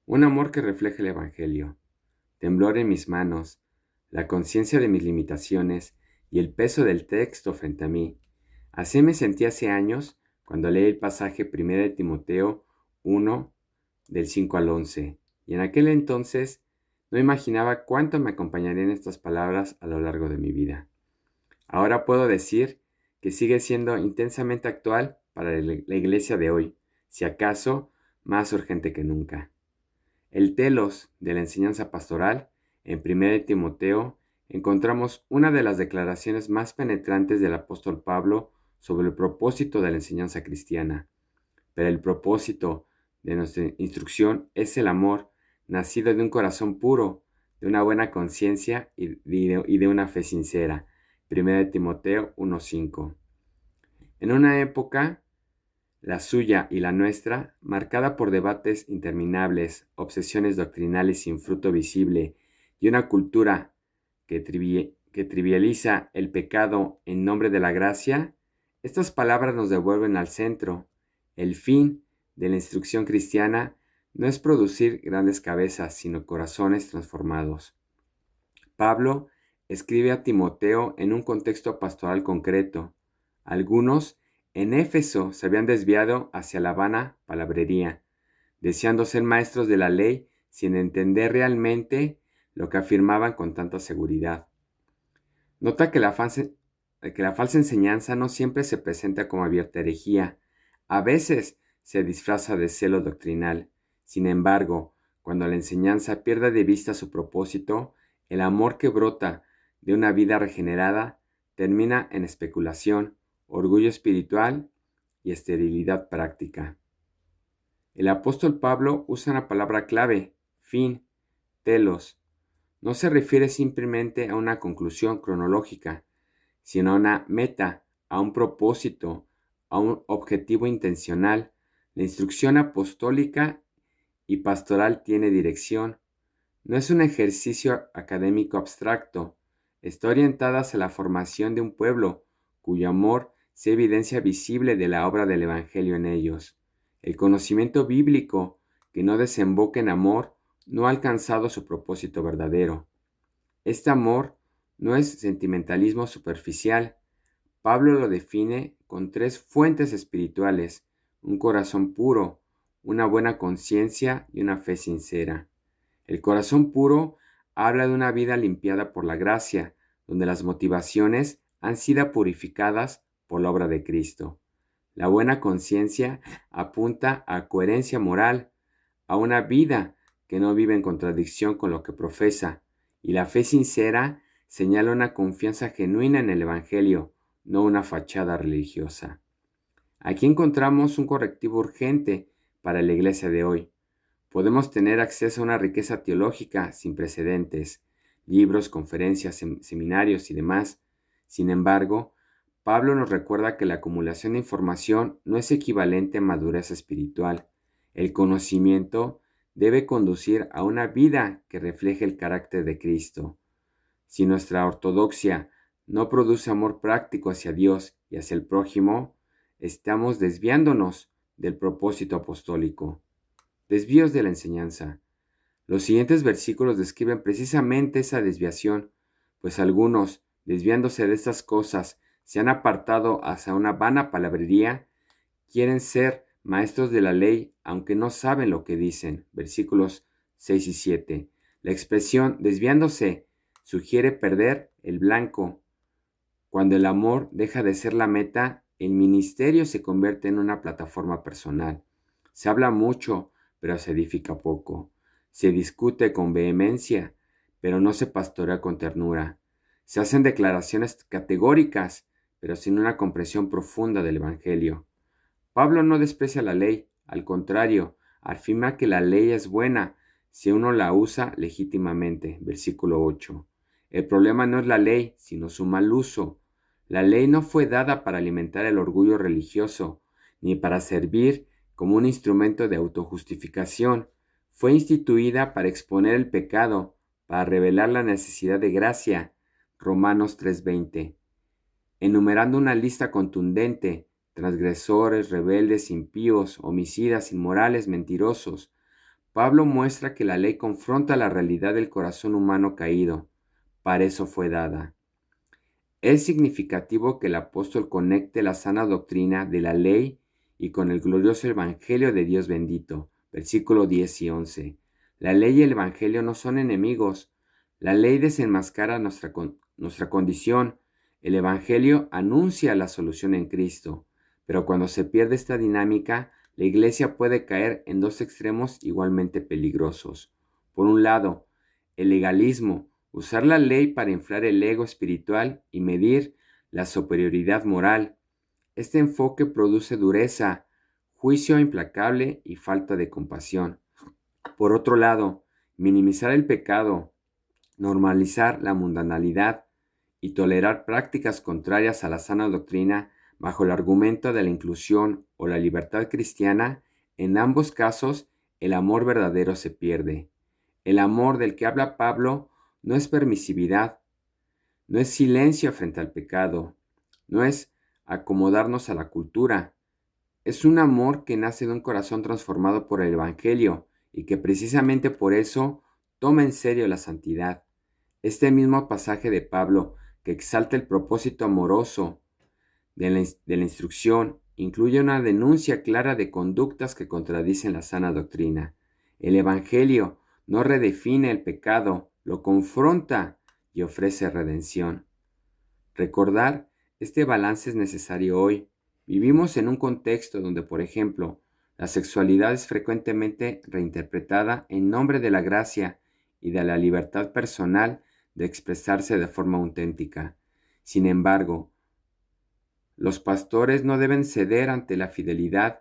Un amor que refleje el Evangelio, temblor en mis manos, la conciencia de mis limitaciones y el peso del texto frente a mí. Así me sentí hace años cuando leí el pasaje 1 de Timoteo 1 del 5 al 11, y en aquel entonces no imaginaba cuánto me acompañarían estas palabras a lo largo de mi vida. Ahora puedo decir que sigue siendo intensamente actual para la iglesia de hoy, si acaso más urgente que nunca. El telos de la enseñanza pastoral, en 1 Timoteo, encontramos una de las declaraciones más penetrantes del apóstol Pablo sobre el propósito de la enseñanza cristiana. Pero el propósito de nuestra instrucción es el amor, nacido de un corazón puro, de una buena conciencia y de una fe sincera. 1 Timoteo 1:5. En una época, la suya y la nuestra, marcada por debates interminables, obsesiones doctrinales sin fruto visible y una cultura que trivializa el pecado en nombre de la gracia, estas palabras nos devuelven al centro. El fin de la instrucción cristiana no es producir grandes cabezas, sino corazones transformados. Pablo escribe a Timoteo en un contexto pastoral concreto. Algunos en Éfeso se habían desviado hacia la vana palabrería, deseando ser maestros de la ley sin entender realmente lo que afirmaban con tanta seguridad. Nota que la falsa enseñanza no siempre se presenta como abierta herejía. A veces se disfraza de celo doctrinal. Sin embargo, cuando la enseñanza pierde de vista su propósito, el amor que brota de una vida regenerada termina en especulación, orgullo espiritual y esterilidad práctica. El apóstol Pablo usa una palabra clave, fin, telos. No se refiere simplemente a una conclusión cronológica, sino a una meta, a un propósito, a un objetivo intencional. La instrucción apostólica y pastoral tiene dirección. No es un ejercicio académico abstracto. Está orientada hacia la formación de un pueblo cuyo amor sea evidencia visible de la obra del Evangelio en ellos. El conocimiento bíblico que no desemboca en amor no ha alcanzado su propósito verdadero. Este amor no es sentimentalismo superficial. Pablo lo define con tres fuentes espirituales: un corazón puro, una buena conciencia y una fe sincera. El corazón puro habla de una vida limpiada por la gracia, donde las motivaciones han sido purificadas por la obra de Cristo. La buena conciencia apunta a coherencia moral, a una vida que no vive en contradicción con lo que profesa, y la fe sincera señala una confianza genuina en el Evangelio, no una fachada religiosa. Aquí encontramos un correctivo urgente para la iglesia de hoy. Podemos tener acceso a una riqueza teológica sin precedentes, libros, conferencias, seminarios y demás. Sin embargo, Pablo nos recuerda que la acumulación de información no es equivalente a madurez espiritual. El conocimiento debe conducir a una vida que refleje el carácter de Cristo. Si nuestra ortodoxia no produce amor práctico hacia Dios y hacia el prójimo, estamos desviándonos del propósito apostólico. Desvíos de la enseñanza. Los siguientes versículos describen precisamente esa desviación, pues algunos, desviándose de estas cosas, se han apartado hacia una vana palabrería, quieren ser maestros de la ley, aunque no saben lo que dicen. Versículos 6 y 7. La expresión desviándose sugiere perder el blanco. Cuando el amor deja de ser la meta, el ministerio se convierte en una plataforma personal. Se habla mucho, pero se edifica poco. Se discute con vehemencia, pero no se pastorea con ternura. Se hacen declaraciones categóricas, pero sin una comprensión profunda del Evangelio. Pablo no desprecia la ley, al contrario, afirma que la ley es buena si uno la usa legítimamente. Versículo 8. El problema no es la ley, sino su mal uso. La ley no fue dada para alimentar el orgullo religioso, ni para servir como un instrumento de autojustificación. Fue instituida para exponer el pecado, para revelar la necesidad de gracia. Romanos 3:20. Enumerando una lista contundente: transgresores, rebeldes, impíos, homicidas, inmorales, mentirosos. Pablo muestra que la ley confronta la realidad del corazón humano caído. Para eso fue dada. Es significativo que el apóstol conecte la sana doctrina de la ley y con el glorioso Evangelio de Dios bendito. Versículo 10 y 11. La ley y el Evangelio no son enemigos. La ley desenmascara nuestra condición. El Evangelio anuncia la solución en Cristo. Pero cuando se pierde esta dinámica, la iglesia puede caer en dos extremos igualmente peligrosos. Por un lado, el legalismo, usar la ley para inflar el ego espiritual y medir la superioridad moral. Este enfoque produce dureza, juicio implacable y falta de compasión. Por otro lado, minimizar el pecado, normalizar la mundanalidad y tolerar prácticas contrarias a la sana doctrina bajo el argumento de la inclusión o la libertad cristiana, en ambos casos el amor verdadero se pierde. El amor del que habla Pablo no es permisividad, no es silencio frente al pecado, no es acomodarnos a la cultura. Es un amor que nace de un corazón transformado por el Evangelio y que precisamente por eso toma en serio la santidad. Este mismo pasaje de Pablo que exalta el propósito amoroso de la instrucción incluye una denuncia clara de conductas que contradicen la sana doctrina. El Evangelio no redefine el pecado, lo confronta y ofrece redención. Recordar este balance es necesario hoy. Vivimos en un contexto donde, por ejemplo, la sexualidad es frecuentemente reinterpretada en nombre de la gracia y de la libertad personal de expresarse de forma auténtica. Sin embargo, los pastores no deben ceder ante la fidelidad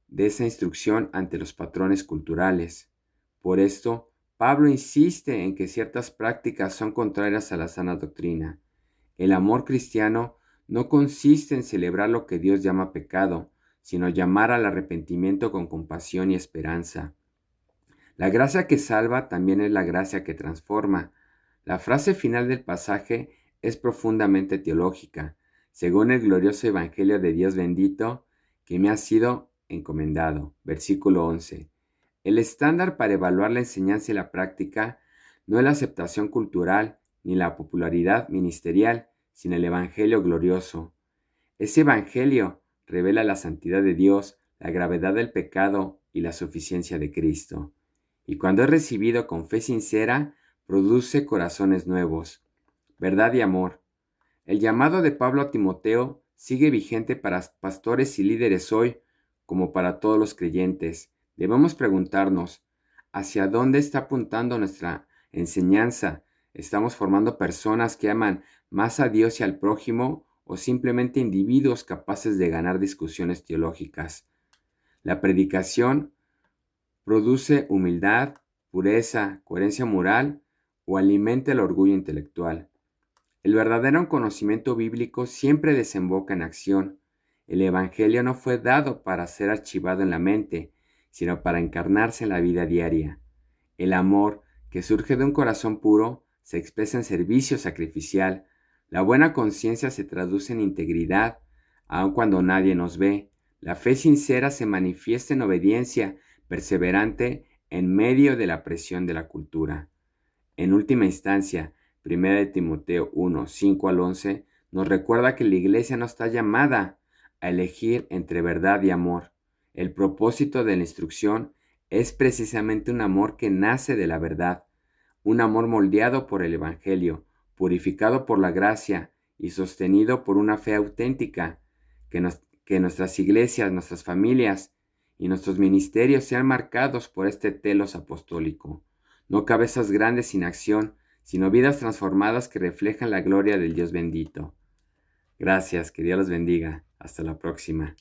de esa instrucción ante los patrones culturales. Por esto, Pablo insiste en que ciertas prácticas son contrarias a la sana doctrina. El amor cristiano no consiste en celebrar lo que Dios llama pecado, sino llamar al arrepentimiento con compasión y esperanza. La gracia que salva también es la gracia que transforma. La frase final del pasaje es profundamente teológica, según el glorioso Evangelio de Dios bendito que me ha sido encomendado. Versículo 11. El estándar para evaluar la enseñanza y la práctica no es la aceptación cultural ni la popularidad ministerial, sino el Evangelio glorioso. Ese Evangelio revela la santidad de Dios, la gravedad del pecado y la suficiencia de Cristo. Y cuando es recibido con fe sincera, produce corazones nuevos, verdad y amor. El llamado de Pablo a Timoteo sigue vigente para pastores y líderes hoy, como para todos los creyentes. Debemos preguntarnos, ¿hacia dónde está apuntando nuestra enseñanza? ¿Estamos formando personas que aman más a Dios y al prójimo o simplemente individuos capaces de ganar discusiones teológicas? La predicación produce humildad, pureza, coherencia moral o alimenta el orgullo intelectual. El verdadero conocimiento bíblico siempre desemboca en acción. El Evangelio no fue dado para ser archivado en la mente, sino para encarnarse en la vida diaria. El amor, que surge de un corazón puro, se expresa en servicio sacrificial. La buena conciencia se traduce en integridad, aun cuando nadie nos ve. La fe sincera se manifiesta en obediencia perseverante en medio de la presión de la cultura. En última instancia, 1 Timoteo 1, 5 al 11, nos recuerda que la iglesia no está llamada a elegir entre verdad y amor. El propósito de la instrucción es precisamente un amor que nace de la verdad, un amor moldeado por el Evangelio, purificado por la gracia y sostenido por una fe auténtica, que nuestras iglesias, nuestras familias y nuestros ministerios sean marcados por este telos apostólico. No cabezas grandes sin acción, sino vidas transformadas que reflejan la gloria del Dios bendito. Gracias, que Dios los bendiga. Hasta la próxima.